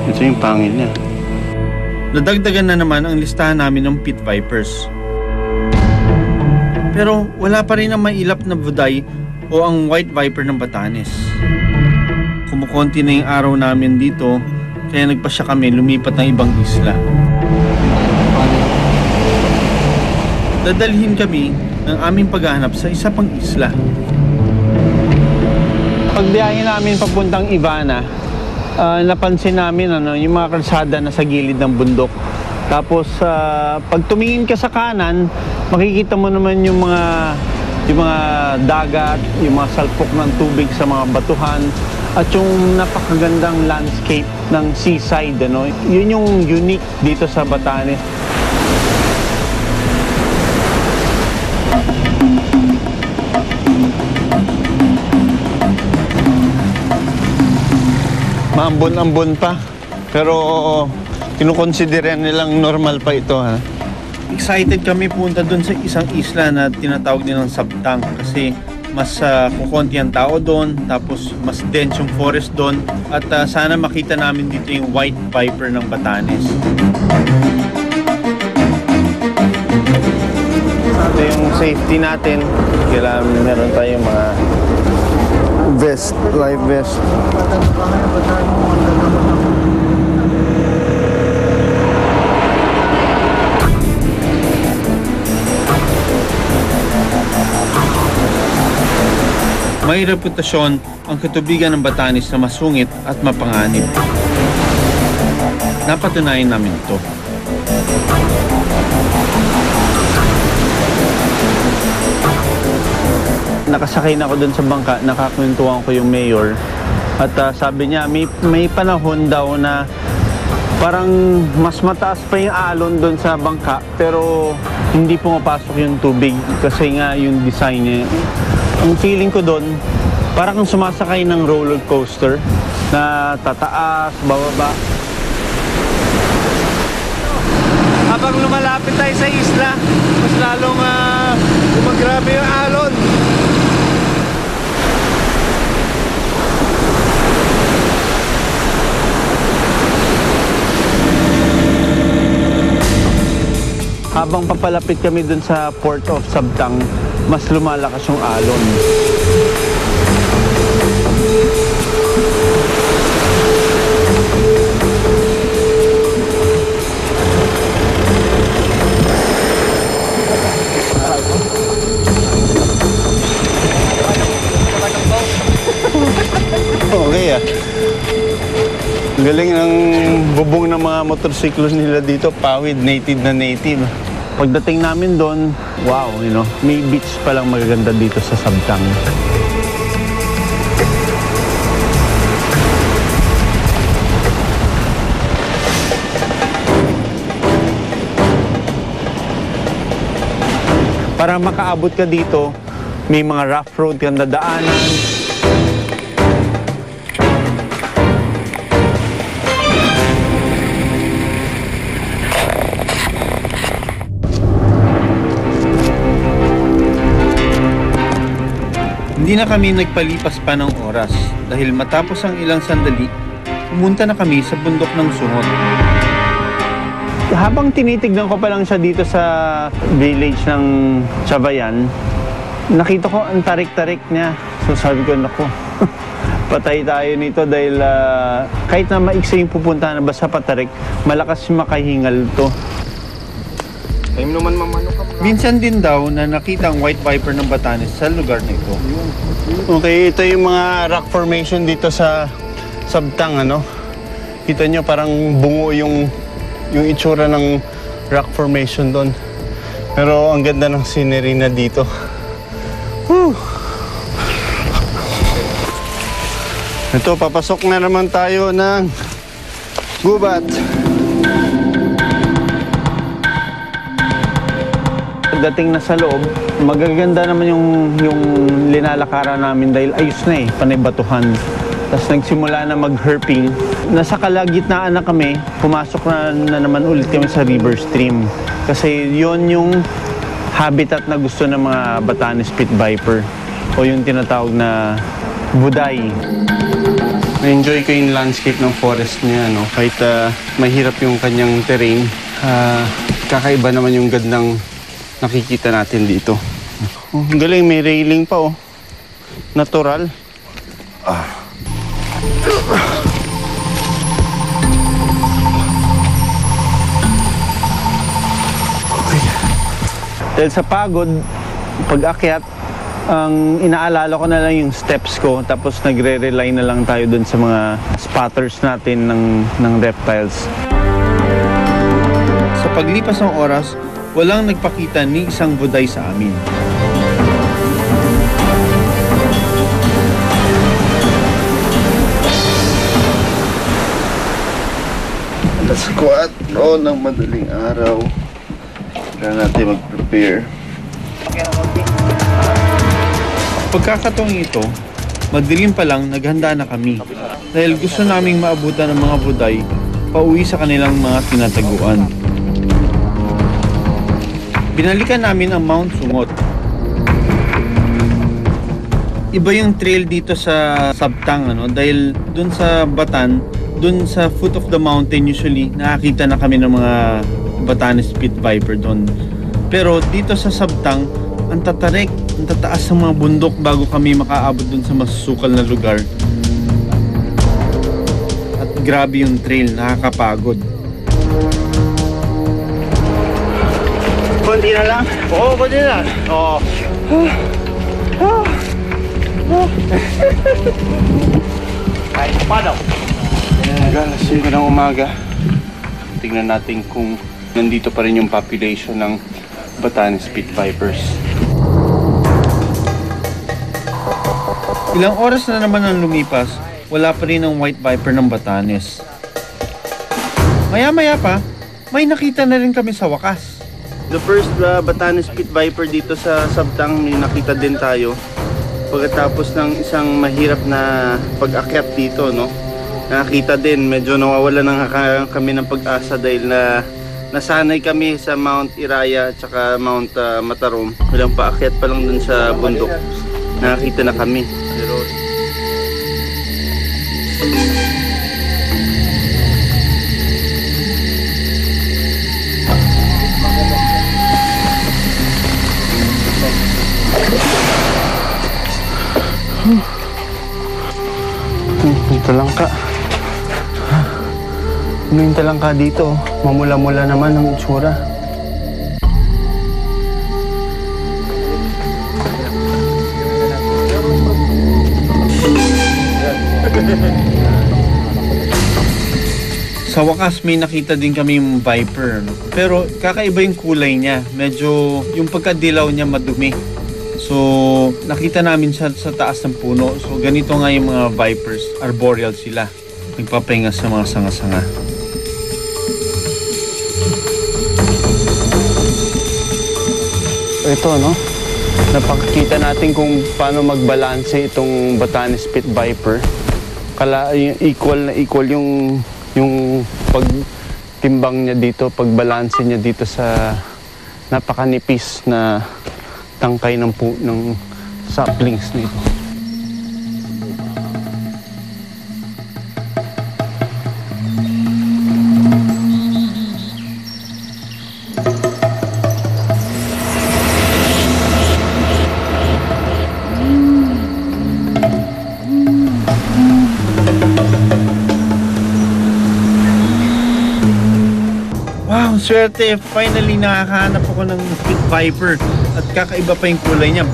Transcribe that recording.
Ito yung pangil niya. Nadagdagan na naman ang listahan namin ng pit vipers. Pero wala pa rin ang mailap na buday o ang white viper ng Batanes. Kumukonti na yung araw namin dito, kaya nagpasya kami lumipat ng ibang isla. Dadalhin kami ng aming paghahanap sa isa pang isla. Pagbiyahe namin papuntang Ivana, napansin namin yung mga kalsada na sa gilid ng bundok. Tapos pag tumingin ka sa kanan, makikita mo naman yung mga dagat, yung mga salpok ng tubig sa mga batuhan, at yung napakagandang landscape ng seaside. Yun yung unique dito sa Batanes. Maambon-ambon pa, pero kinukonsidera nilang normal pa ito. Excited kami punta dun sa isang isla na tinatawag nilang Sabtang kasi mas kukunti ang tao doon, tapos mas dense yung forest doon, at sana makita namin dito yung white viper ng Batanes. Ito yung safety natin. Kailangan meron tayong mga vest, life vest. May reputasyon ang katubigan ng Batanes na masungit at mapanganib. Napatunayan namin ito. Nakasakay na ako dun sa bangka, nakakwentuhan ko yung mayor. At sabi niya, may panahon daw na parang mas mataas pa yung alon dun sa bangka, pero hindi pumapasok yung tubig kasi nga yung design niya. Ang feeling ko doon, parang kang sumasakay ng roller coaster na tataas, bababa. Habang lumalapit tayo sa isla, mas lalong gumagrabe yung alon. Habang papalapit kami dun sa Port of Sabtang, mas lumalakas yung alon. Okay Galing ng bubong ng mga motorsiklos nila dito, pawid, native na native. Pagdating namin doon, wow, may beach palang magaganda dito sa Sabtang. Para makaabot ka dito, may mga rough road kang dadaanan. Hindi na kami nagpalipas pa ng oras dahil matapos ang ilang sandali, pumunta na kami sa bundok ng Sungot. Habang tinitignan ko pa lang siya dito sa village ng Chavayan, nakita ko ang tarik-tarik niya. So sabi ko, naku, patay tayo nito dahil kahit na maiksi yung pupuntahan na basta patarik, malakas makahingal to. Time naman mamano ka. Minsan din daw na nakita ang white viper ng Batanes sa lugar na ito. Okay, ito yung mga rock formation dito sa Sabtang, Kita nyo parang bungo yung itsura ng rock formation doon. Pero ang ganda ng scenery na dito. Whew. Ito, papasok na naman tayo ng gubat. Pagdating na sa loob, magaganda naman yung linalakaran namin dahil ayos na panay batuhan. Tapos nagsimula na mag-herping. Nasa kalagitnaan na kami, pumasok na naman ulit kami sa river stream. Kasi yon yung habitat na gusto ng mga Batanes pit viper o yung tinatawag na buday. Na-enjoy ko yung landscape ng forest niya, no? Kahit mahirap yung kanyang terrain, kakaiba naman yung gandang nakikita natin dito. Oh, ang galing, may railing pa, oh. Natural. Dahil sa pagod, pag-akyat, ang inaalala ko na lang yung steps ko, tapos nagre-rely na lang tayo dun sa mga spotters natin ng reptiles. Sa paglipas ng oras, walang nagpakita ni isang buday sa amin. Alas 4 ng madaling araw. Kailangan natin mag-prepare. Pagkakataong ito, madilim pa lang naghanda na kami dahil gusto naming maabutan ng mga buday pauwi sa kanilang mga tinataguan. Binalikan namin ang Mount Sungot. Iba yung trail dito sa Sabtang, dahil dun sa Batan, dun sa foot of the mountain usually nakakita na kami ng mga Batanes Pit Viper doon. Pero dito sa Sabtang, ang tatarik, ang tataas ng mga bundok bago kami makaabot dun sa masusukal na lugar. At grabe yung trail, nakakapagod. Konti na lang? Oo, konti na. Oo. Kahit pa daw. Alas 5 ng umaga. Tingnan natin kung nandito pa rin yung population ng Batanes Pit Vipers. Ilang oras na naman ang lumipas, wala pa rin ang white viper ng Batanes. Maya-maya pa, may nakita na rin kami sa wakas. The first Batanes Pit Viper dito sa Sabtang, may nakita din tayo. Pagkatapos ng isang mahirap na pag-akyat dito, no? Nakita din, medyo nawawala na kami ng pag-asa dahil nasanay kami sa Mount Iraya at saka Mount Matarom. Walang paakyat pa lang dun sa bundok. Nakita na kami. Pero yung talangka. Ano yung talangka dito? Mamula-mula naman ang itsura. Sa wakas may nakita din kami yung viper, no? Pero kakaiba yung kulay niya. Medyo yung pagkadilaw niya madumi. So nakita namin siya sa taas ng puno. So ganito nga yung mga vipers. Arboreal sila. Nagpapahinga sa mga sanga-sanga. Ito, no? Napakita natin kung paano magbalanse itong Batanes Pit Viper. Equal na equal yung pagtimbang niya dito, pagbalanse niya dito sa napakanipis na tangkay ng saplings nito. Wow, swerte! Finally nakakahanap ako ng Pit Viper at kakaiba pa yung kulay niya.